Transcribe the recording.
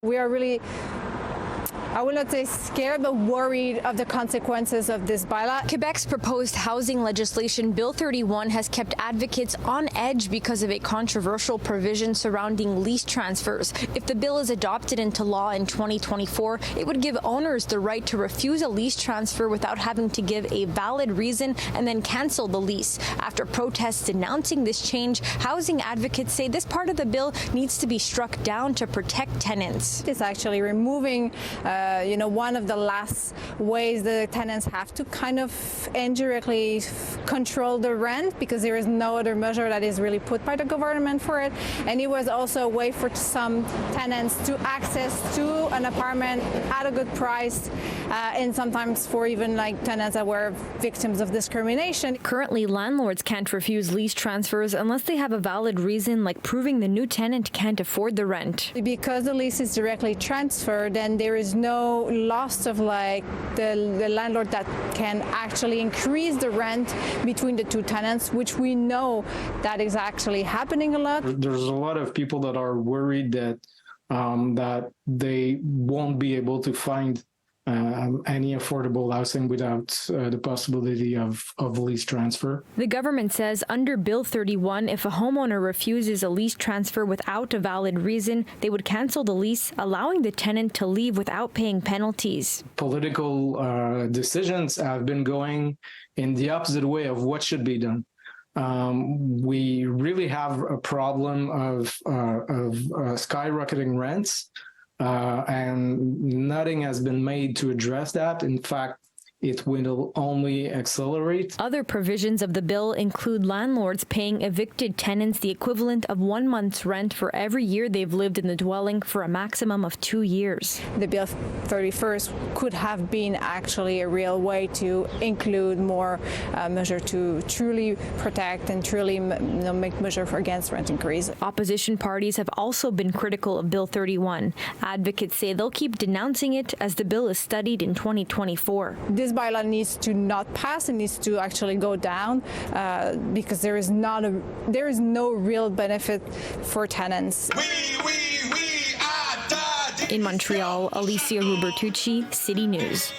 We are really, I will not say scared, but worried of the consequences of this bylaw. Quebec's proposed housing legislation, Bill 31, has kept advocates on edge because of a controversial provision surrounding lease transfers. If the bill is adopted into law in 2024, it would give owners the right to refuse a lease transfer without having to give a valid reason and then cancel the lease. After protests denouncing this change, housing advocates say this part of the bill needs to be struck down to protect tenants. It's actually removing one of the last ways the tenants have to kind of indirectly control the rent, because there is no other measure that is really put by the government for it. And it was also a way for some tenants to access to an apartment at a good price, and sometimes for even like tenants that were victims of discrimination. Currently, landlords can't refuse lease transfers unless they have a valid reason, like proving the new tenant can't afford the rent. Because the lease is directly transferred, then there is no loss of like the landlord that can actually increase the rent between the two tenants, which we know that is actually happening a lot. There's a lot of people that are worried that that they won't be able to find any affordable housing without the possibility of lease transfer. The government says under Bill 31, if a homeowner refuses a lease transfer without a valid reason, they would cancel the lease, allowing the tenant to leave without paying penalties. Political decisions have been going in the opposite way of what should be done. We really have a problem of skyrocketing rents. And nothing has been made to address that. In fact, it will only accelerate. Other provisions of the bill include landlords paying evicted tenants the equivalent of 1 month's rent for every year they've lived in the dwelling for a maximum of 2 years. The Bill 31st could have been actually a real way to include more measure to truly protect and truly make measure against rent increase. Opposition parties have also been critical of Bill 31. Advocates say they'll keep denouncing it as the bill is studied in 2024. This bylaw needs to not pass. It needs to actually go down because there is no real benefit for tenants. In Montreal, Alyssia Rubertucci, City News.